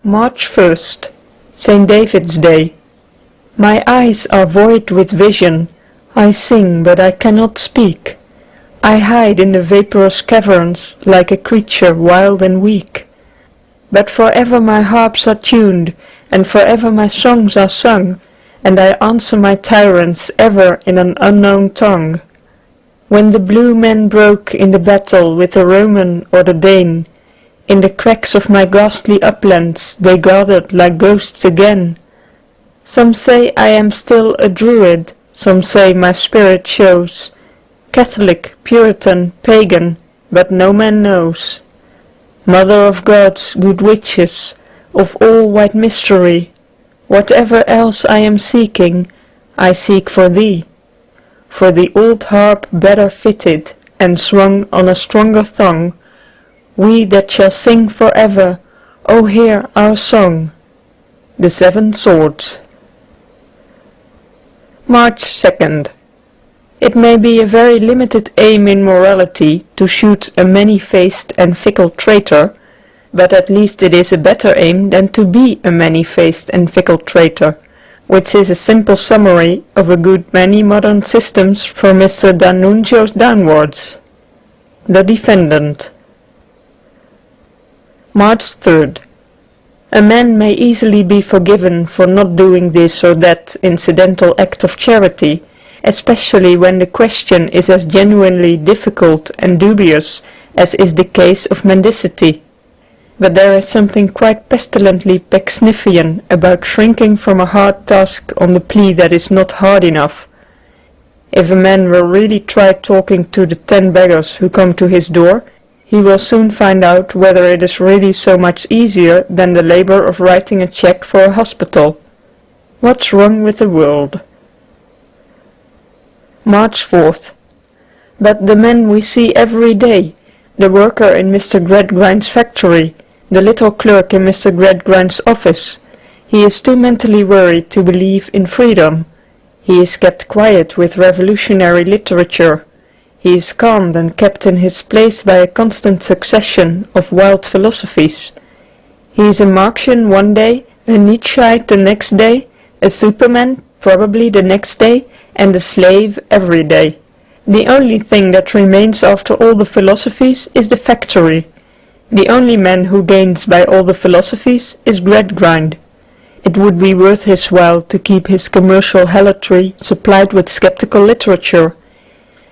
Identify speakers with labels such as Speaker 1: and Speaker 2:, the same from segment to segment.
Speaker 1: March 1st, St. David's Day. My eyes are void with vision, I sing but I cannot speak. I hide in the vaporous caverns like a creature wild and weak. But forever my harps are tuned, and forever my songs are sung, and I answer my tyrants ever in an unknown tongue. When the blue men broke in the battle with the Roman or the Dane, in the cracks of my ghastly uplands they gathered like ghosts again. Some say I am still a Druid, some say my spirit shows Catholic, Puritan, pagan, but no man knows. Mother of gods, good witches, of all white mystery, whatever else I am seeking, I seek for thee. For the old harp better fitted, and swung on a stronger thong, we that shall sing forever, O hear our song. The Seven Swords. March 2nd. It may be a very limited aim in morality to shoot a many-faced and fickle traitor, but at least it is a better aim than to be a many-faced and fickle traitor, which is a simple summary of a good many modern systems from Mr. D'Annunzio's downwards. The Defendant. March 3rd. A man may easily be forgiven for not doing this or that incidental act of charity, especially when the question is as genuinely difficult and dubious as is the case of mendicity. But there is something quite pestilently Pecksniffian about shrinking from a hard task on the plea that is not hard enough. If a man will really try talking to the 10 beggars who come to his door, he will soon find out whether it is really so much easier than the labor of writing a check for a hospital. What's wrong with the world? March 4th. But the men we see every day, the worker in Mr. Gradgrind's factory, the little clerk in Mr. Gradgrind's office, he is too mentally worried to believe in freedom. He is kept quiet with revolutionary literature. He is calmed and kept in his place by a constant succession of wild philosophies. He is a Marxian one day, a Nietzscheite the next day, a Superman probably the next day, and a slave every day. The only thing that remains after all the philosophies is the factory. The only man who gains by all the philosophies is Gradgrind. It would be worth his while to keep his commercial helotry supplied with skeptical literature.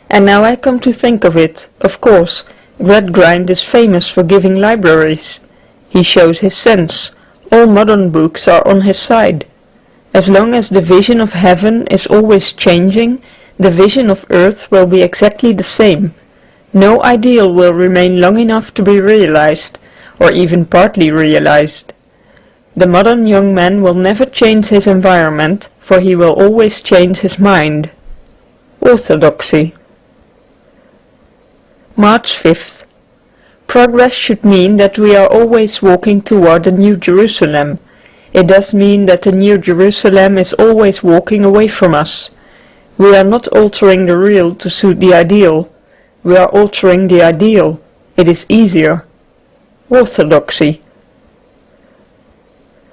Speaker 1: And now I come to think of it, of course, Gradgrind is famous for giving libraries. He shows his sense. All modern books are on his side. As long as the vision of heaven is always changing, the vision of earth will be exactly the same. No ideal will remain long enough to be realized, or even partly realized. The modern young man will never change his environment, for he will always change his mind. Orthodoxy. March 5th. Progress should mean that we are always walking toward the New Jerusalem. It does mean that the New Jerusalem is always walking away from us. We are not altering the real to suit the ideal. We are altering the ideal. It is easier. Orthodoxy.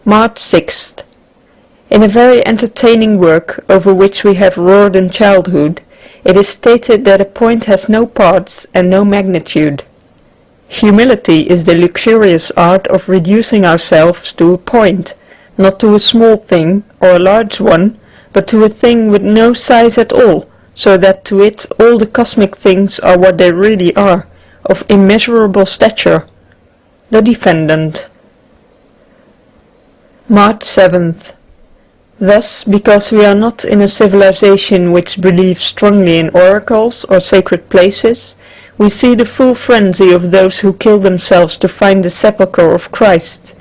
Speaker 1: March 6th. In a very entertaining work over which we have roared in childhood, it is stated that a point has no parts and no magnitude. Humility is the luxurious art of reducing ourselves to a point, not to a small thing or a large one, but to a thing with no size at all, so that to it all the cosmic things are what they really are, of immeasurable stature. The Defendant. March 7th. Thus, because we are not in a civilization which believes strongly in oracles or sacred places, we see the full frenzy of those who kill themselves to find the sepulchre of Christ.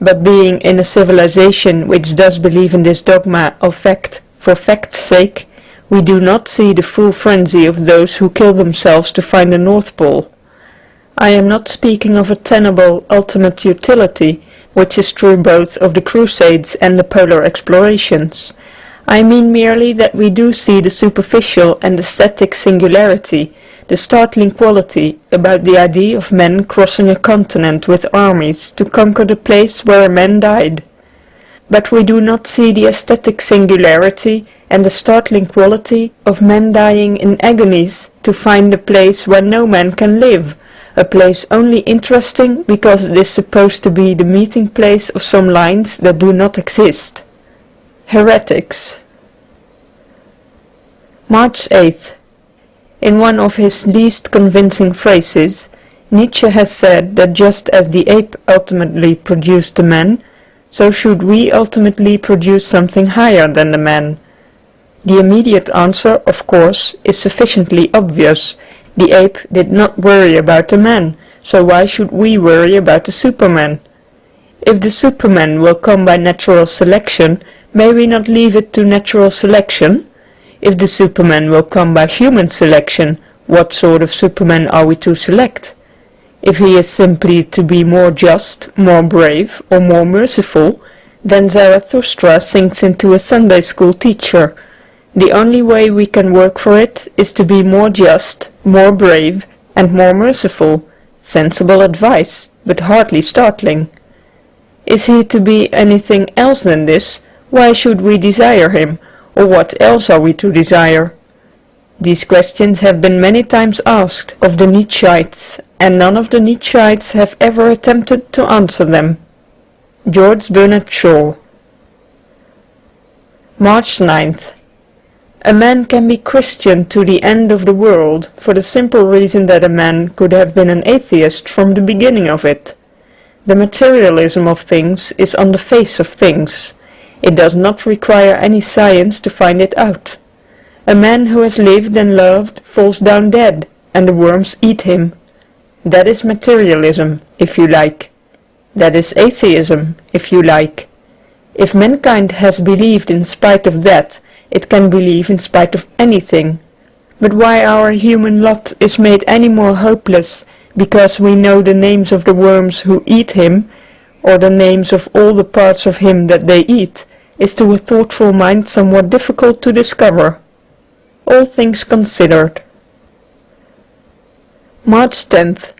Speaker 1: But being in a civilization which does believe in this dogma of fact for fact's sake, we do not see the full frenzy of those who kill themselves to find the North Pole. I am not speaking of a tenable ultimate utility, which is true both of the Crusades and the polar explorations. I mean merely that we do see the superficial and aesthetic singularity, the startling quality about the idea of men crossing a continent with armies to conquer the place where a man died. But we do not see the aesthetic singularity and the startling quality of men dying in agonies to find a place where no man can live, a place only interesting because it is supposed to be the meeting place of some lines that do not exist. Heretics. March 8th. In one of his least convincing phrases, Nietzsche has said that just as the ape ultimately produced the man, so should we ultimately produce something higher than the man. The immediate answer, of course, is sufficiently obvious. The ape did not worry about the man, so why should we worry about the Superman? If the Superman will come by natural selection, may we not leave it to natural selection? If the Superman will come by human selection, what sort of Superman are we to select? If he is simply to be more just, more brave, or more merciful, then Zarathustra sinks into a Sunday school teacher. The only way we can work for it is to be more just, more brave, and more merciful. Sensible advice, but hardly startling. Is he to be anything else than this? Why should we desire him? Or what else are we to desire? These questions have been many times asked of the Nietzscheites, and none of the Nietzscheites have ever attempted to answer them. George Bernard Shaw. March 9th. A man can be Christian to the end of the world for the simple reason that a man could have been an atheist from the beginning of it. The materialism of things is on the face of things. It does not require any science to find it out. A man who has lived and loved falls down dead, and the worms eat him. That is materialism, if you like. That is atheism, if you like. If mankind has believed in spite of that, it can believe in spite of anything. But why our human lot is made any more hopeless because we know the names of the worms who eat him, or the names of all the parts of him that they eat, is to a thoughtful mind somewhat difficult to discover. All things considered. March 10th.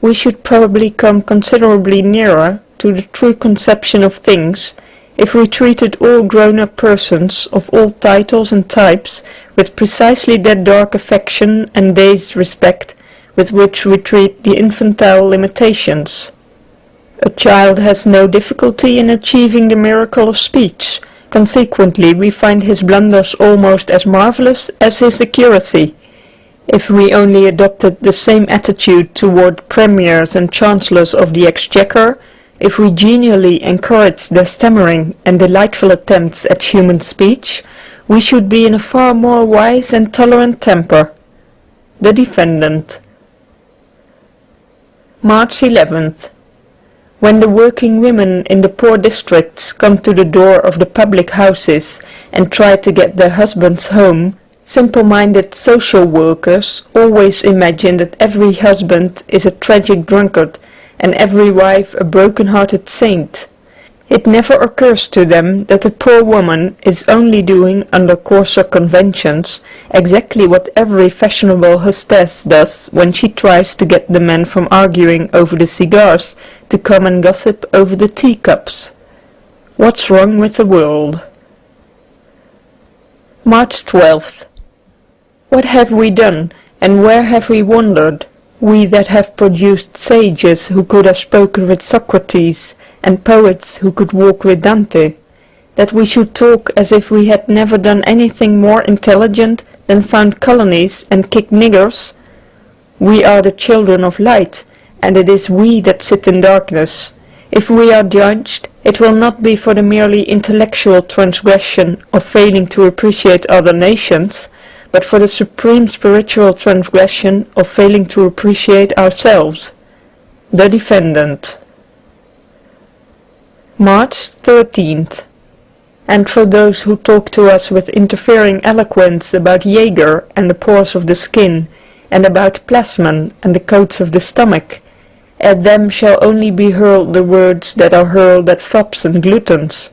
Speaker 1: We should probably come considerably nearer to the true conception of things if we treated all grown-up persons of all titles and types with precisely that dark affection and dazed respect with which we treat the infantile limitations. A child has no difficulty in achieving the miracle of speech. Consequently, we find his blunders almost as marvelous as his accuracy. If we only adopted the same attitude toward premiers and chancellors of the exchequer, if we genially encouraged their stammering and delightful attempts at human speech, we should be in a far more wise and tolerant temper. The Defendant. March 11th. When the working women in the poor districts come to the door of the public houses and try to get their husbands home, simple-minded social workers always imagine that every husband is a tragic drunkard and every wife a broken-hearted saint. It never occurs to them that a poor woman is only doing, under coarser conventions, exactly what every fashionable hostess does when she tries to get the men from arguing over the cigars to come and gossip over the teacups. What's wrong with the world? March 12th. What have we done, and where have we wandered, we that have produced sages who could have spoken with Socrates, and poets who could walk with Dante, that we should talk as if we had never done anything more intelligent than found colonies and kick niggers? We are the children of light, and it is we that sit in darkness. If we are judged, it will not be for the merely intellectual transgression of failing to appreciate other nations, but for the supreme spiritual transgression of failing to appreciate ourselves. The Defendant. March 13th. And for those who talk to us with interfering eloquence about Jaeger and the pores of the skin, and about plasmon and the coats of the stomach, at them shall only be hurled the words that are hurled at fops and gluttons.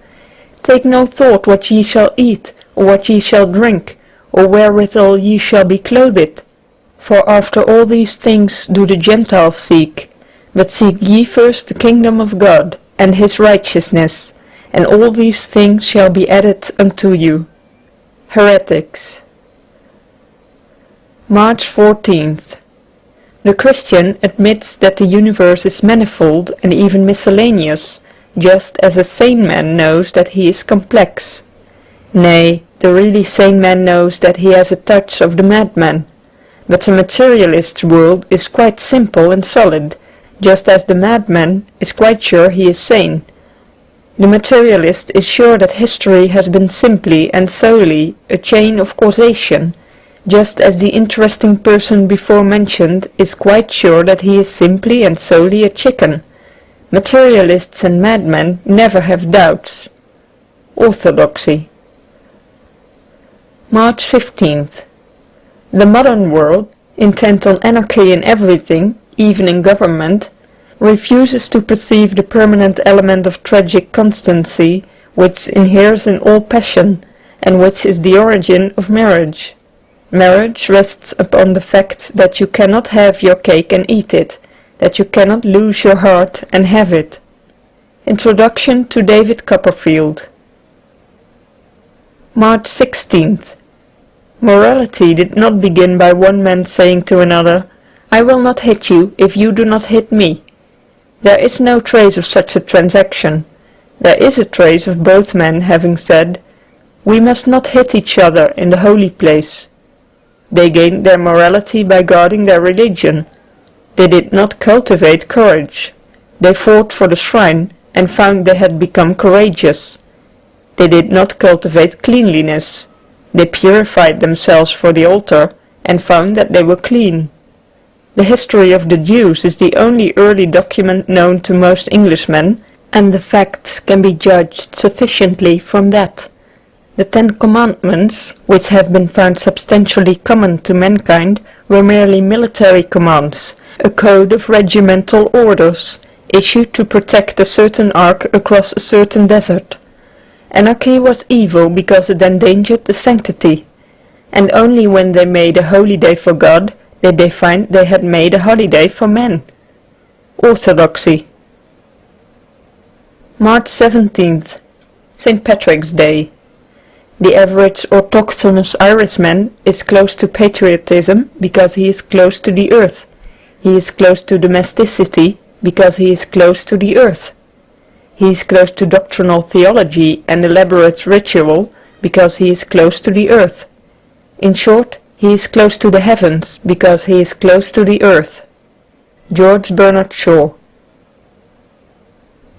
Speaker 1: Take no thought what ye shall eat, or what ye shall drink, or wherewithal ye shall be clothed. For after all these things do the Gentiles seek. But seek ye first the kingdom of God, and his righteousness, and all these things shall be added unto you. Heretics. March 14th. The Christian admits that the universe is manifold and even miscellaneous, just as a sane man knows that he is complex. Nay, the really sane man knows that he has a touch of the madman. But the materialist's world is quite simple and solid, just as the madman is quite sure he is sane. The materialist is sure that history has been simply and solely a chain of causation, just as the interesting person before mentioned is quite sure that he is simply and solely a chicken. Materialists and madmen never have doubts. Orthodoxy. March 15th. The modern world, intent on anarchy in everything, even in government, refuses to perceive the permanent element of tragic constancy which inheres in all passion, and which is the origin of marriage. Marriage rests upon the fact that you cannot have your cake and eat it, that you cannot lose your heart and have it. Introduction to David Copperfield. March 16th. Morality did not begin by one man saying to another, "I will not hit you if you do not hit me." There is no trace of such a transaction. There is a trace of both men having said, "We must not hit each other in the holy place." They gained their morality by guarding their religion. They did not cultivate courage. They fought for the shrine and found they had become courageous. They did not cultivate cleanliness. They purified themselves for the altar and found that they were clean. The history of the Jews is the only early document known to most Englishmen, and the facts can be judged sufficiently from that. The 10 Commandments, which have been found substantially common to mankind, were merely military commands, a code of regimental orders, issued to protect a certain ark across a certain desert. Anarchy was evil because it endangered the sanctity, and only when they made a holy day for God did they find they had made a holiday for men. Orthodoxy. March 17th, St. Patrick's Day. The average autochthonous Irishman is close to patriotism because he is close to the earth. He is close to domesticity because he is close to the earth. He is close to doctrinal theology and elaborate ritual because he is close to the earth. In short, he is close to the heavens because he is close to the earth. George Bernard Shaw.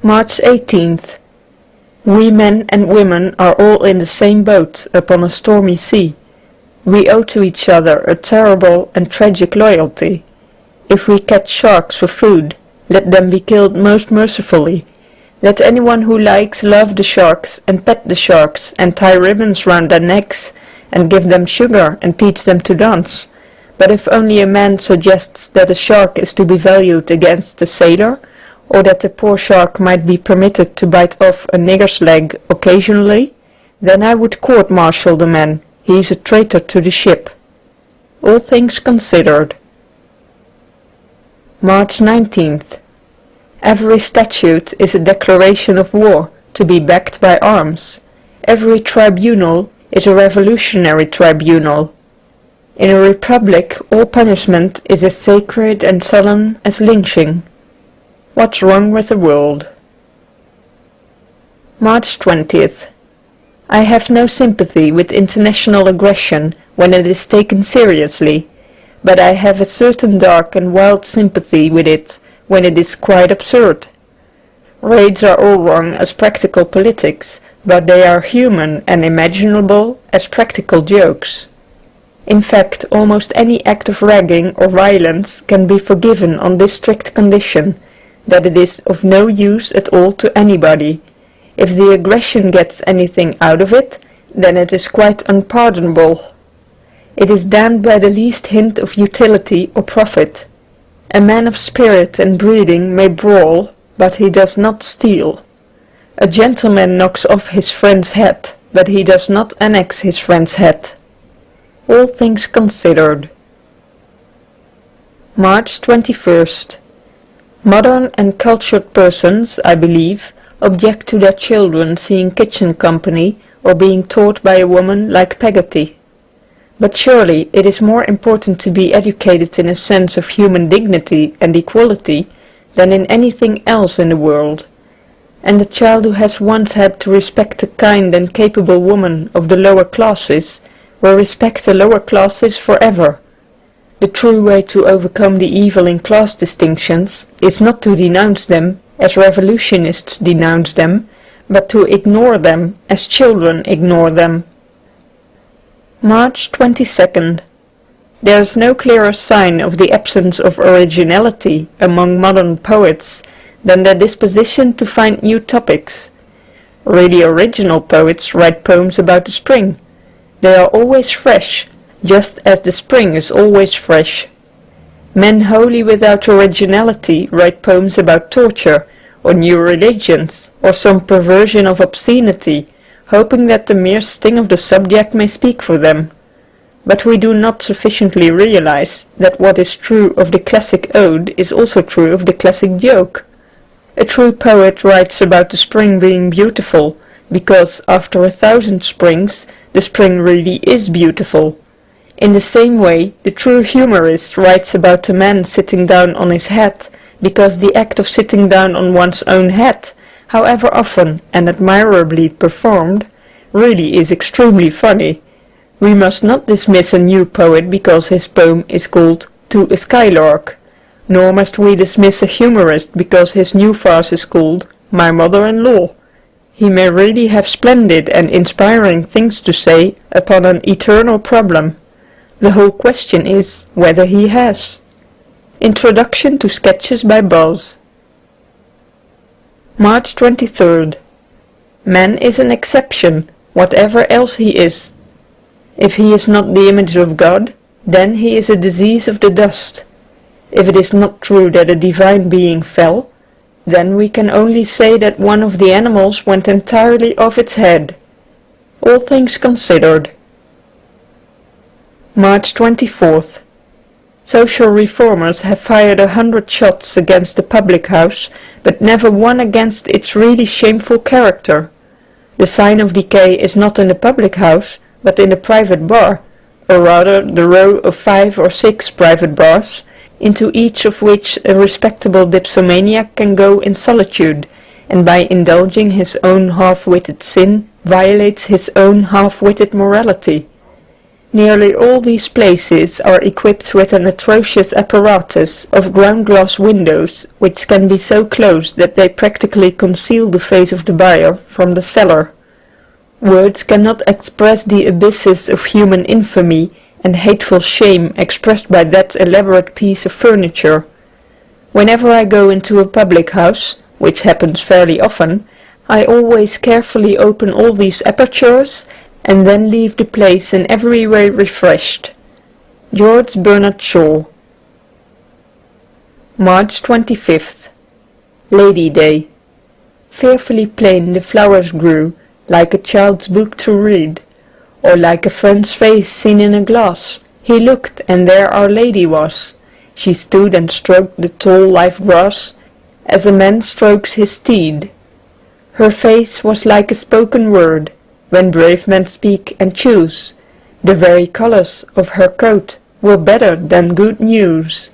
Speaker 1: March 18th. We men and women are all in the same boat upon a stormy sea. We owe to each other a terrible and tragic loyalty. If we catch sharks for food, let them be killed most mercifully. Let anyone who likes love the sharks and pet the sharks and tie ribbons round their necks and give them sugar and teach them to dance. But if only a man suggests that a shark is to be valued against a sailor, or that a poor shark might be permitted to bite off a nigger's leg occasionally, then I would court-martial the man. He is a traitor to the ship. All things considered. March 19th. Every statute is a declaration of war, to be backed by arms. Every tribunal is a revolutionary tribunal. In a republic, all punishment is as sacred and solemn as lynching. What's wrong with the world? March 20th. I have no sympathy with international aggression when it is taken seriously, but I have a certain dark and wild sympathy with it when it is quite absurd. Raids are all wrong as practical politics, but they are human and imaginable as practical jokes. In fact, almost any act of ragging or violence can be forgiven on this strict condition, that it is of no use at all to anybody. If the aggression gets anything out of it, then it is quite unpardonable. It is damned by the least hint of utility or profit. A man of spirit and breeding may brawl, but he does not steal. A gentleman knocks off his friend's hat, but he does not annex his friend's hat. All things considered. March 21st. Modern and cultured persons, I believe, object to their children seeing kitchen company or being taught by a woman like Peggotty. But surely it is more important to be educated in a sense of human dignity and equality than in anything else in the world. And the child who has once had to respect a kind and capable woman of the lower classes will respect the lower classes forever. The true way to overcome the evil in class distinctions is not to denounce them as revolutionists denounce them, but to ignore them as children ignore them. March 22nd. There is no clearer sign of the absence of originality among modern poets than their disposition to find new topics. Really original poets write poems about the spring. They are always fresh, just as the spring is always fresh. Men wholly without originality write poems about torture, or new religions, or some perversion of obscenity, hoping that the mere sting of the subject may speak for them. But we do not sufficiently realize that what is true of the classic ode is also true of the classic joke. A true poet writes about the spring being beautiful, because after 1,000 springs, the spring really is beautiful. In the same way, the true humorist writes about a man sitting down on his hat, because the act of sitting down on one's own hat, however often and admirably performed, really is extremely funny. We must not dismiss a new poet because his poem is called To a Skylark, nor must we dismiss a humorist because his new farce is called My Mother-in-Law. He may really have splendid and inspiring things to say upon an eternal problem. The whole question is whether he has. Introduction to Sketches by Boz. March 23rd. Man is an exception, whatever else he is. If he is not the image of God, then he is a disease of the dust. If it is not true that a divine being fell, then we can only say that one of the animals went entirely off its head. All things considered. March 24th. Social reformers have fired 100 shots against the public house, but never one against its really shameful character. The sign of decay is not in the public house, but in the private bar, or rather the row of 5 or 6 private bars, into each of which a respectable dipsomaniac can go in solitude, and by indulging his own half-witted sin violates his own half-witted morality. Nearly all these places are equipped with an atrocious apparatus of ground-glass windows, which can be so closed that they practically conceal the face of the buyer from the seller. Words cannot express the abysses of human infamy and hateful shame expressed by that elaborate piece of furniture. Whenever I go into a public house, which happens fairly often, I always carefully open all these apertures and then leave the place in every way refreshed. George Bernard Shaw. March 25th. Lady Day. Fearfully plain the flowers grew, like a child's book to read, or like a friend's face seen in a glass. He looked, and there Our Lady was. She stood and stroked the tall live grass, as a man strokes his steed. Her face was like a spoken word, when brave men speak and choose. The very colors of her coat were better than good news.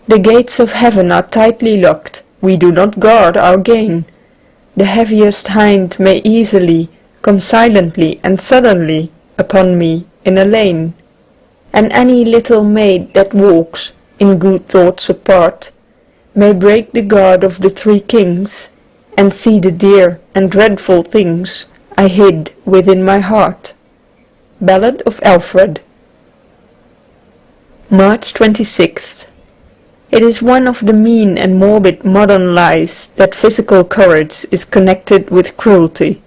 Speaker 1: The gates of heaven are tightly locked, we do not guard our gain. The heaviest hind may easily come silently and suddenly upon me in a lane. And any little maid that walks, in good thoughts apart, may break the guard of the 3 kings, and see the dear and dreadful things I hid within my heart. Ballad of Alfred. March 26th. It is one of the mean and morbid modern lies that physical courage is connected with cruelty.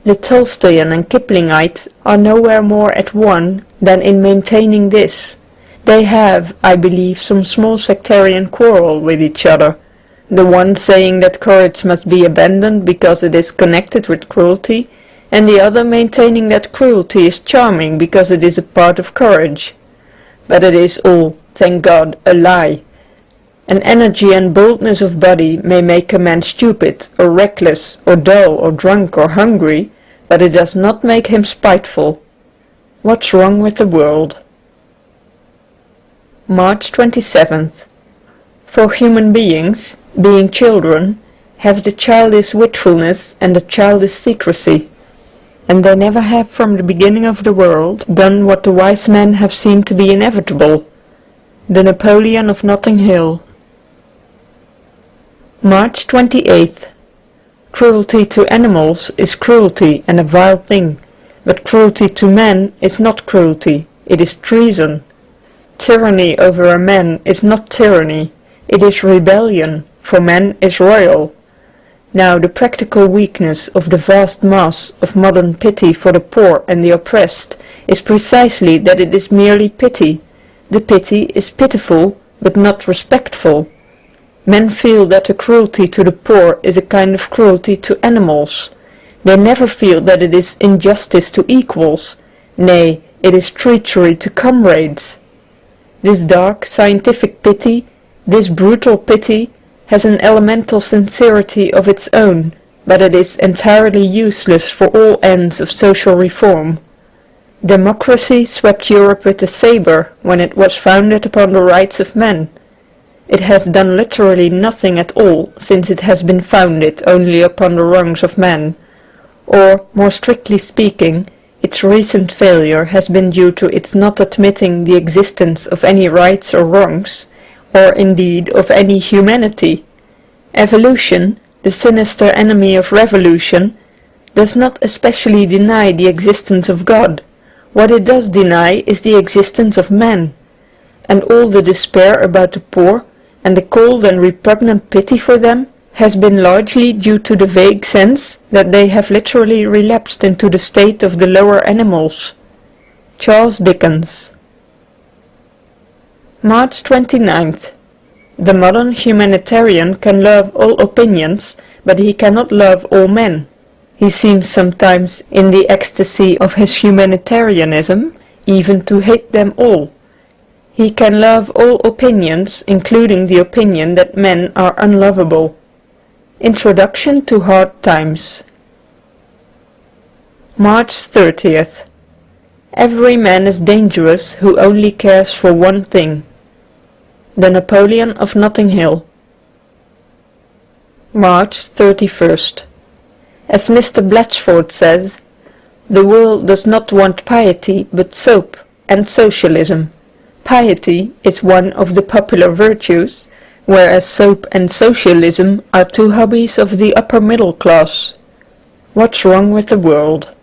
Speaker 1: The Tolstoyan and Kiplingite are nowhere more at one than in maintaining this. They have, I believe, some small sectarian quarrel with each other, the one saying that courage must be abandoned because it is connected with cruelty, and the other maintaining that cruelty is charming because it is a part of courage. But it is all thank God, a lie. An energy and boldness of body may make a man stupid, or reckless, or dull, or drunk, or hungry, but it does not make him spiteful. What's wrong with the world? March 27th. For human beings, being children, have the childish wilfulness and the childish secrecy, and they never have from the beginning of the world done what the wise men have seen to be inevitable. The Napoleon of Notting Hill. March 28th. Cruelty to animals is cruelty and a vile thing, but cruelty to men is not cruelty, it is treason. Tyranny over a man is not tyranny, it is rebellion, for man is royal. Now the practical weakness of the vast mass of modern pity for the poor and the oppressed is precisely that it is merely pity. The pity is pitiful, but not respectful. Men feel that the cruelty to the poor is a kind of cruelty to animals. They never feel that it is injustice to equals. Nay, it is treachery to comrades. This dark, scientific pity, this brutal pity, has an elemental sincerity of its own, but it is entirely useless for all ends of social reform. Democracy swept Europe with the saber when it was founded upon the rights of men. It has done literally nothing at all since it has been founded only upon the wrongs of man, or, more strictly speaking, its recent failure has been due to its not admitting the existence of any rights or wrongs, or indeed of any humanity. Evolution, the sinister enemy of revolution, does not especially deny the existence of God. What it does deny is the existence of man. And all the despair about the poor, and the cold and repugnant pity for them, has been largely due to the vague sense that they have literally relapsed into the state of the lower animals. Charles Dickens. March 29th. The modern humanitarian can love all opinions, but he cannot love all men. He seems sometimes, in the ecstasy of his humanitarianism, even to hate them all. He can love all opinions, including the opinion that men are unlovable. Introduction to Hard Times. March 30th. Every man is dangerous who only cares for one thing. The Napoleon of Notting Hill. March 31st. As Mr. Blatchford says, the world does not want piety but soap and socialism. Piety is one of the popular virtues, whereas soap and socialism are two hobbies of the upper middle class. What's wrong with the world?